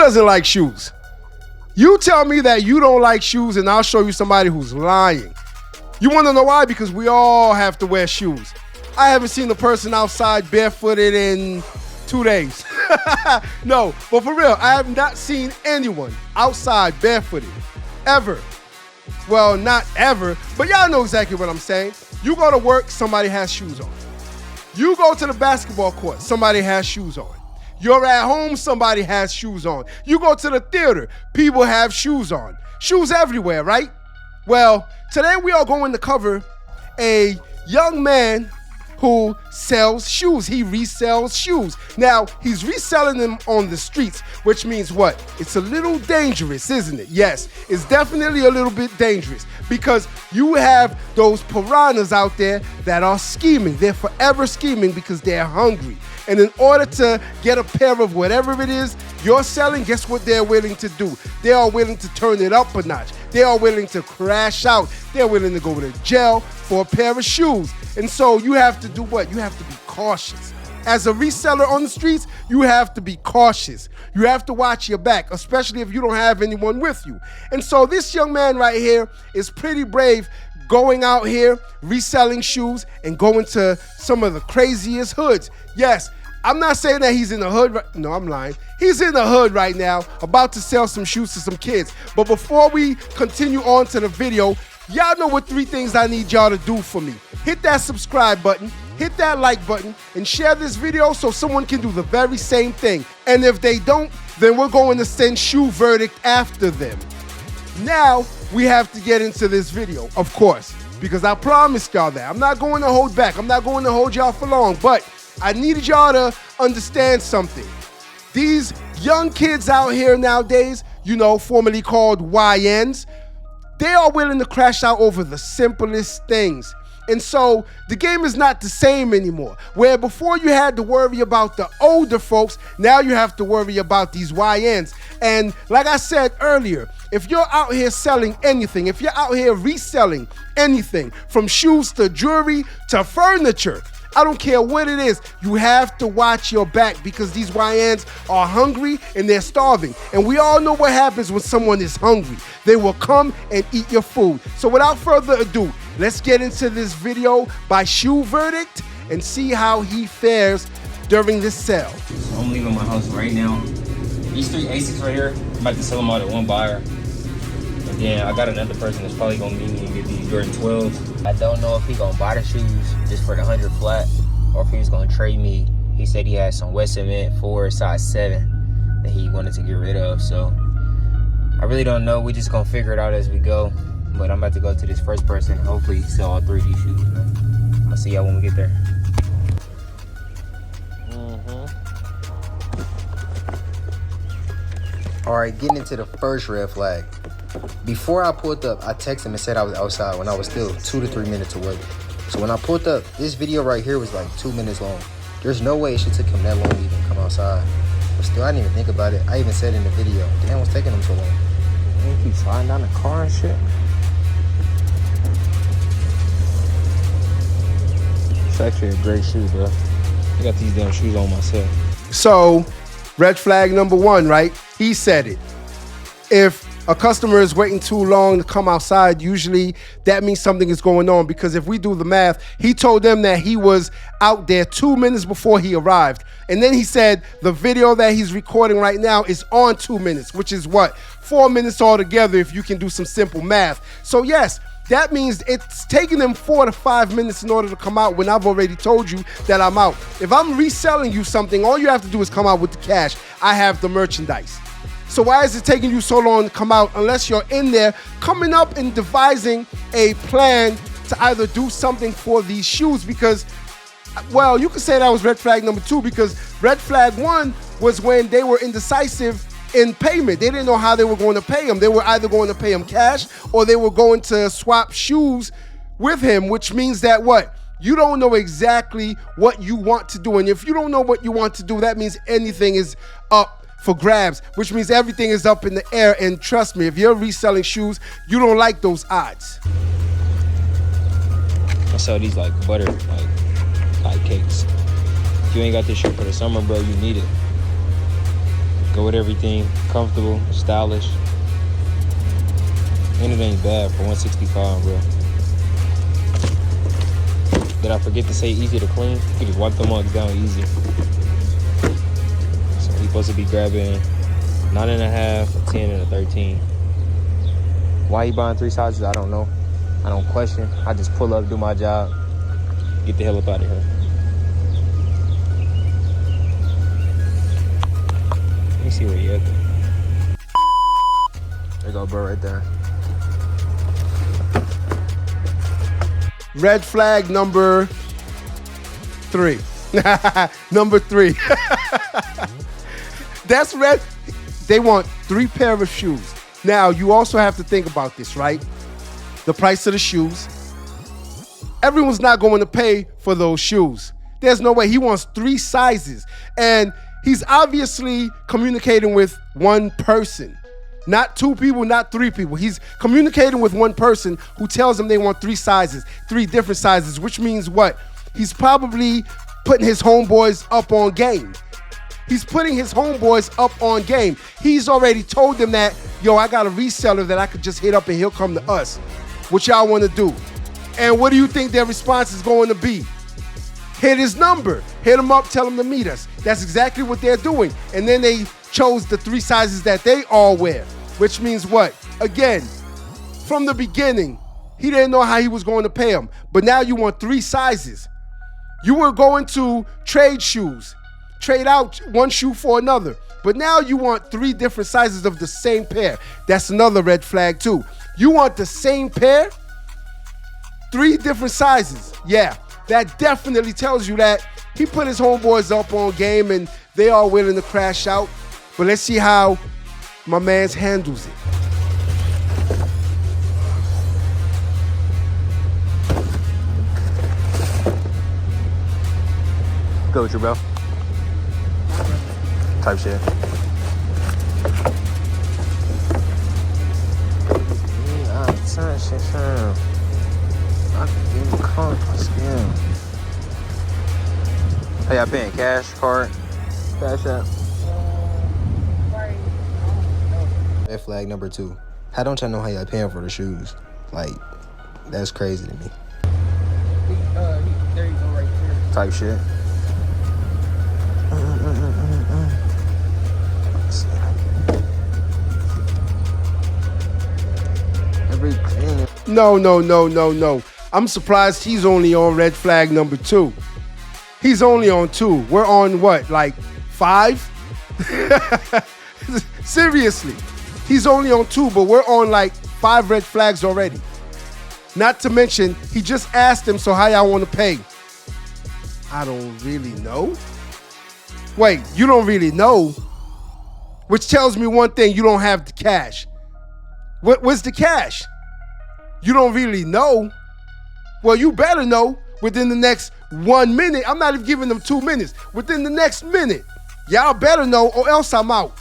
doesn't like shoes? You tell me that you don't like shoes and I'll show you somebody who's lying. You want to know why? Because we all have to wear shoes. I haven't seen a person outside barefooted in 2 days. No, but for real, I have not seen anyone outside barefooted ever. Well, not ever, but y'all know exactly what I'm saying. You go to work, somebody has shoes on. You go to the basketball court, somebody has shoes on. You're at home, somebody has shoes on. You go to the theater, people have shoes on. Shoes everywhere, right? Well, today we are going to cover a young man who sells shoes. He resells shoes. Now, he's reselling them on the streets, which means what? It's a little dangerous, isn't it? Yes, it's definitely a little bit dangerous because you have those piranhas out there that are scheming. They're forever scheming because they're hungry. And in order to get a pair of whatever it is you're selling, guess what they're willing to do? They are willing to turn it up a notch. They are willing to crash out. They're willing to go to jail for a pair of shoes. And so you have to do what? You have to be cautious. As a reseller on the streets, you have to be cautious. You have to watch your back, especially if you don't have anyone with you. And so this young man right here is pretty brave, going out here, reselling shoes and going to some of the craziest hoods. Yes, I'm not saying that he's in the hood. No, I'm lying. He's in the hood right now, about to sell some shoes to some kids. But before we continue on to the video, y'all know what 3 things I need y'all to do for me. Hit that subscribe button, hit that like button, and share this video so someone can do the very same thing. And if they don't, then we're going to send shoe verdict after them. Now, we have to get into this video, of course, because I promised y'all that. I'm not going to hold back. I'm not going to hold y'all for long, but I needed y'all to understand something. These young kids out here nowadays, you know, formerly called YNs, they are willing to crash out over the simplest things. And so the game is not the same anymore. Where before you had to worry about the older folks, now you have to worry about these YNs. And like I said earlier, if you're out here selling anything, if you're out here reselling anything, from shoes to jewelry to furniture, I don't care what it is, you have to watch your back because these YNs are hungry and they're starving. And we all know what happens when someone is hungry. They will come and eat your food. So without further ado, let's get into this video by Shoe Verdict and see how he fares during this sale. So I'm leaving my house right now. These 3 ASICs right here, I'm about to sell them all to one buyer. And then I got another person that's probably gonna meet me and get these Jordan 12s. I don't know if he gonna buy the shoes just for the 100 flat or if he was gonna trade me. He said he had some West Cement 4 size 7 that he wanted to get rid of. So I really don't know. We just gonna figure it out as we go. But I'm about to go to this first person. Hopefully he sell all 3 of these shoes, man. I'm gonna see y'all when we get there. All right, getting into the first red flag. Before I pulled up, I texted him and said I was outside when I was still 2 to 3 minutes away. So when I pulled up, this video right here was like 2 minutes long. There's no way it should take him that long to even come outside. But still, I didn't even think about it. I even said in the video, damn, what's taking him so long? Man, he keep sliding down the car and shit. It's actually a great shoe, bro. I got these damn shoes on myself. So, red flag number 1, right? He said it. If a customer is waiting too long to come outside, usually that means something is going on, because if we do the math, he told them that he was out there 2 minutes before he arrived. And then he said the video that he's recording right now is on 2 minutes, which is what? 4 minutes altogether if you can do some simple math. So yes, that means it's taking them 4 to 5 minutes in order to come out when I've already told you that I'm out. If I'm reselling you something, all you have to do is come out with the cash. I have the merchandise. So why is it taking you so long to come out unless you're in there coming up and devising a plan to either do something for these shoes? Because, well, you could say that was red flag number 2, because red flag 1 was when they were indecisive in payment. They didn't know how they were going to pay him. They were either going to pay him cash or they were going to swap shoes with him, which means that what? You don't know exactly what you want to do. And if you don't know what you want to do, that means anything is up for grabs, which means everything is up in the air. And trust me, if you're reselling shoes, you don't like those odds. I sell these like butter, like cakes. If you ain't got this shit for the summer, bro, you need it. Go with everything. Comfortable, stylish. And it ain't bad for 165, bro. Did I forget to say easy to clean? You can just wipe the mugs down easy. So we supposed to be grabbing 9.5, a 10, and a 13. Why he buying 3 sizes, I don't know. I don't question. I just pull up, do my job, get the hell up out of here. Let me see where he at. There go, bro, right there. Red flag number 3. Number 3. That's red. They want 3 pair of shoes. Now, you also have to think about this, right? The price of the shoes. Everyone's not going to pay for those shoes. There's no way. He wants 3 sizes. And he's obviously communicating with one person. Not 2 people, not 3 people. He's communicating with one person who tells him they want 3 sizes, 3 different sizes, which means what? He's probably putting his homeboys up on game. He's putting his homeboys up on game. He's already told them that, yo, I got a reseller that I could just hit up and he'll come to us. What y'all want to do? And what do you think their response is going to be? Hit his number. Hit him up, tell him to meet us. That's exactly what they're doing. And then they chose the 3 sizes that they all wear, which means what? Again, from the beginning, he didn't know how he was going to pay him. But now you want 3 sizes. You were going to trade shoes, trade out one shoe for another. But now you want 3 different sizes of the same pair. That's another red flag too. You want the same pair, 3 different sizes. Yeah, that definitely tells you that he put his homeboys up on game and they are willing to crash out. But let's see how my man's handles it. Go with your bro. Type shit. I can give you skin. Hey, y'all paying cash, card, cash app? Red flag number 2. How don't y'all know how y'all paying for the shoes? Like, that's crazy to me. There you go, right there. Type shit. Everything. No. I'm surprised he's only on red flag number 2. He's only on 2. We're on what, like 5? Seriously. He's only on 2, but we're on like 5 red flags already. Not to mention, he just asked him, so how y'all want to pay? I don't really know. Wait, you don't really know? Which tells me one thing, you don't have the cash. What's the cash? You don't really know? Well, you better know within the next 1 minute. I'm not even giving them 2 minutes. Within the next minute, y'all better know or else I'm out.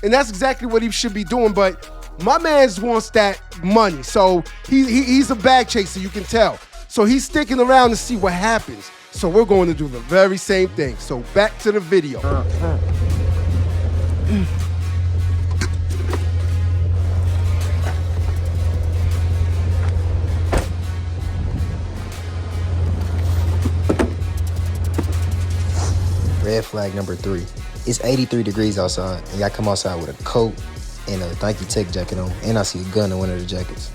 And that's exactly what he should be doing. But my man wants that money. So he's a bag chaser, you can tell. So he's sticking around to see what happens. So we're going to do the very same thing. So back to the video. Red flag number 3. It's 83 degrees outside, and y'all come outside with a coat and a 𝐒𝐤𝐶 jacket on, and I see a gun in one of the jackets.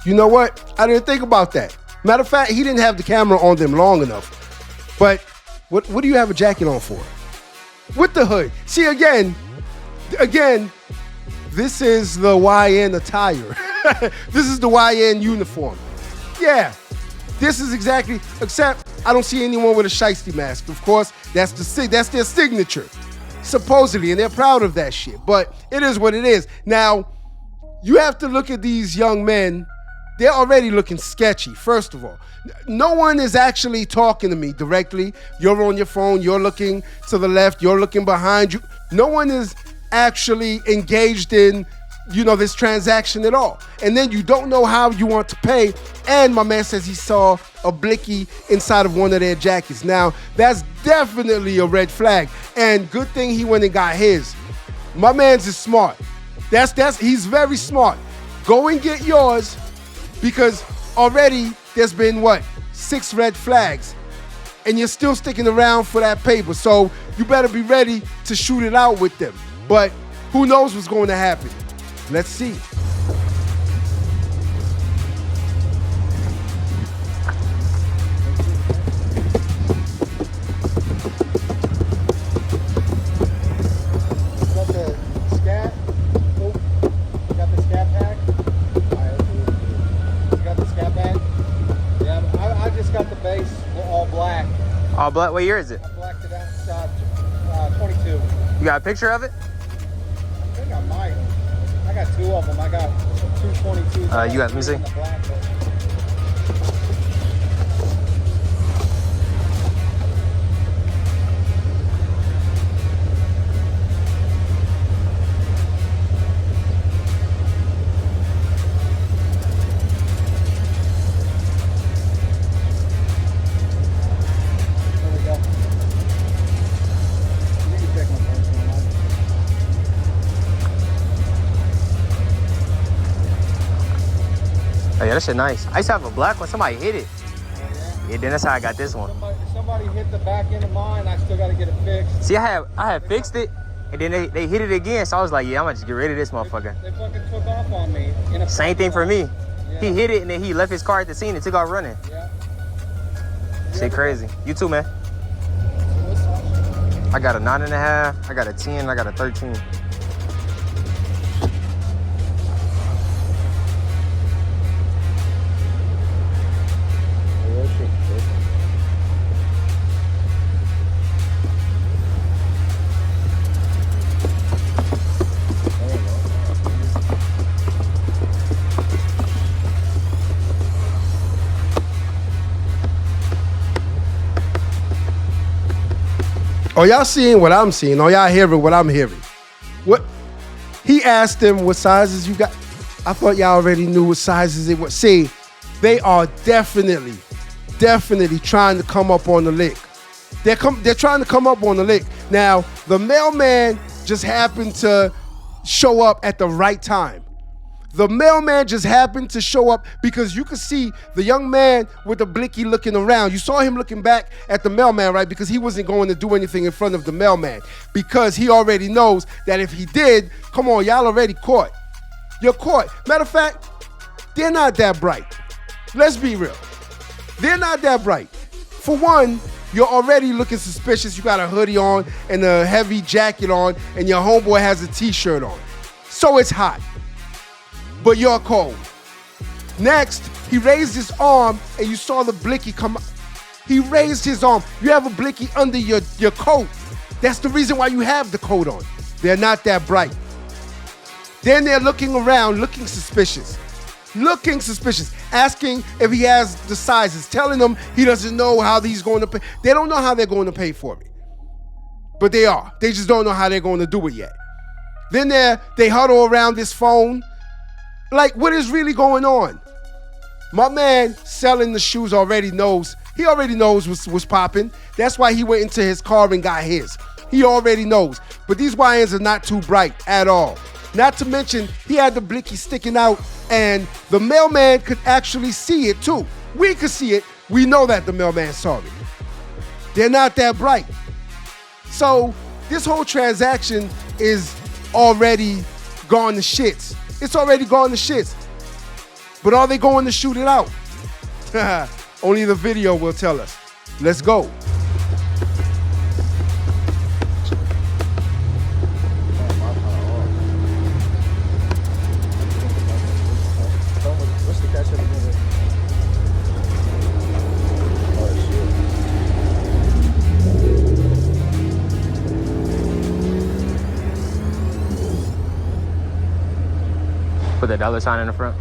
You know what? I didn't think about that. Matter of fact, he didn't have the camera on them long enough. But what do you have a jacket on for? With the hood. See, again, this is the YN attire. This is the YN uniform. Yeah, this is exactly, except I don't see anyone with a shiesty mask. Of course, that's their signature, supposedly, and they're proud of that shit. But it is what it is. Now, you have to look at these young men they're already looking sketchy, first of all. No one is actually talking to me directly. You're on your phone, you're looking to the left, you're looking behind you. No one is actually engaged in, you know, this transaction at all. And then you don't know how you want to pay. And my man says he saw a blicky inside of one of their jackets. Now, that's definitely a red flag. And good thing he went and got his. My man's is smart. He's very smart. Go and get yours, because already there's been, what, 6 red flags, and you're still sticking around for that paper. So you better be ready to shoot it out with them. But who knows what's going to happen? Let's see. All black. What year is it? I blacked it out. 22. You got a picture of it? I think I might. I got 2 of them. I got 2 22s. You got, let me see. Oh, yeah, that shit nice. I used to have a black one. Somebody hit it. Yeah, then that's how I got this one. Somebody hit the back end of mine. I still got to get it fixed. See, I had fixed it, and then they hit it again. So I was like, yeah, I'm gonna just get rid of this motherfucker. They fucking took off on me. Same thing for me. Yeah. He hit it, and then he left his car at the scene and took off running. Yeah. Shit crazy. You too, man. I got a 9.5. I got a 10. I got a 13. Are y'all seeing what I'm seeing? Are y'all hearing what I'm hearing? What? He asked them what sizes you got. I thought y'all already knew what sizes it was. See, they are definitely trying to come up on the lick. They're trying to come up on the lick. Now, the mailman just happened to show up at the right time. The mailman just happened to show up because you could see the young man with the blicky looking around. You saw him looking back at the mailman, right? Because he wasn't going to do anything in front of the mailman, because he already knows that if he did, come on, y'all already caught. You're caught. Matter of fact, they're not that bright. Let's be real. They're not that bright. For one, you're already looking suspicious. You got a hoodie on and a heavy jacket on, and your homeboy has a t-shirt on. So it's hot. But you're cold. Next, he raised his arm and you saw the blicky come up. He raised his arm. You have a blicky under your coat. That's the reason why you have the coat on. They're not that bright. Then they're looking around, looking suspicious. Asking if he has the sizes, telling them he doesn't know how he's going to pay. They don't know how they're going to pay for it. But they are. They just don't know how they're going to do it yet. Then they huddle around this phone. Like, what is really going on? My man selling the shoes already knows. He already knows what's popping. That's why he went into his car and got his. He already knows. But these YNs are not too bright at all. Not to mention, he had the blicky sticking out, and the mailman could actually see it too. We could see it. We know that the mailman saw it. They're not that bright. So this whole transaction is already gone to shits. It's already gone to shits. But are they going to shoot it out? Only the video will tell us. Let's go. Put the dollar sign in the front.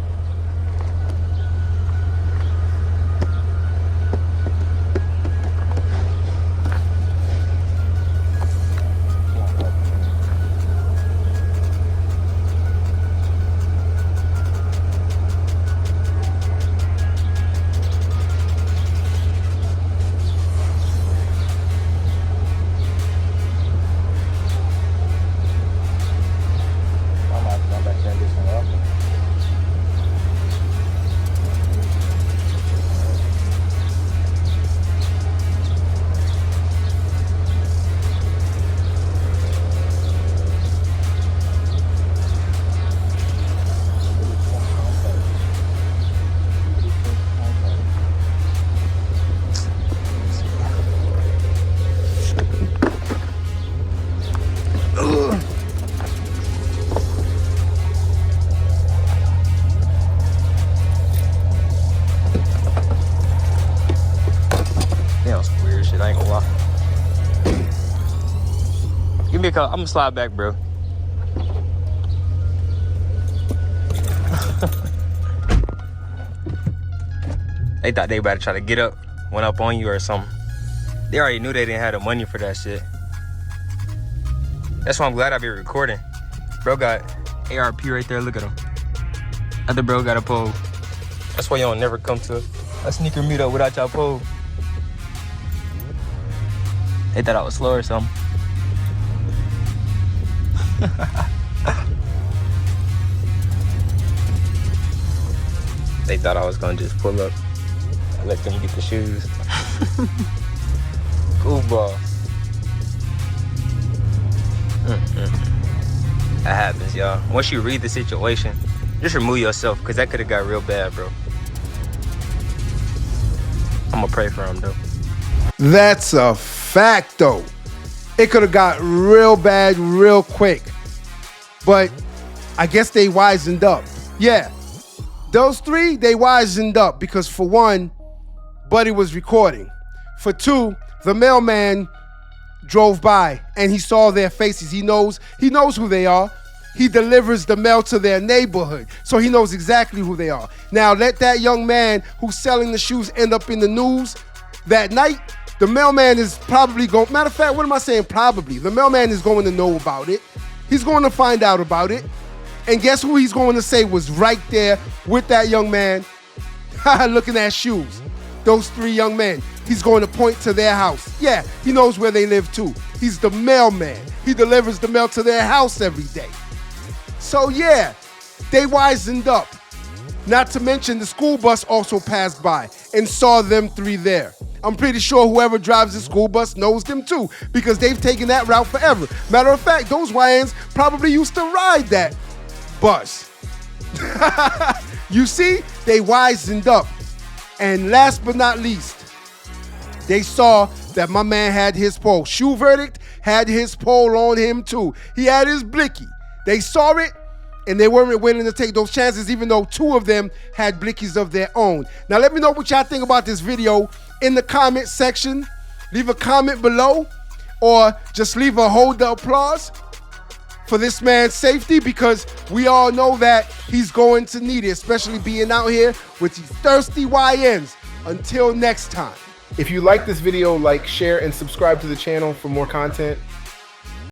pick up. I'm gonna slide back, bro. They thought they about to try to get up, went up on you or something. They already knew they didn't have the money for that shit. That's why I'm glad I be recording. Bro got ARP right there, look at him. Other bro got a pole. That's why you don't never come to a sneaker meetup without your pole. They thought I was slow or something. They thought I was gonna just pull up. I let them get the shoes. Goofball. That happens, y'all. Once you read the situation, just remove yourself, because that could have got real bad, bro. I'm gonna pray for him, though. That's a fact, though. It could have got real bad real quick. But I guess they wisened up. Yeah. Those three, they wisened up because for one, Buddy was recording. For two, the mailman drove by and he saw their faces. He knows who they are. He delivers the mail to their neighborhood, so he knows exactly who they are. Now, let that young man who's selling the shoes end up in the news that night. The mailman is probably going, matter of fact, what am I saying? Probably. The mailman is going to know about it. He's going to find out about it. And guess who he's going to say was right there with that young man looking at shoes? Those three young men. He's going to point to their house. Yeah, he knows where they live too. He's the mailman. He delivers the mail to their house every day. So yeah, they wisened up. Not to mention the school bus also passed by and saw them three there. I'm pretty sure whoever drives the school bus knows them too, because they've taken that route forever. Matter of fact, those YNs probably used to ride that bus. You see, they wisened up. And last but not least, they saw that my man had his pole. Shoe Verdict had his pole on him too. He had his blicky. They saw it, and they weren't willing to take those chances, even though two of them had blickies of their own. Now, let me know what y'all think about this video in the comment section. Leave a comment below, or just leave a hold the applause for this man's safety, because we all know that he's going to need it, especially being out here with these thirsty YNs. Until next time. If you like this video, like, share, and subscribe to the channel for more content.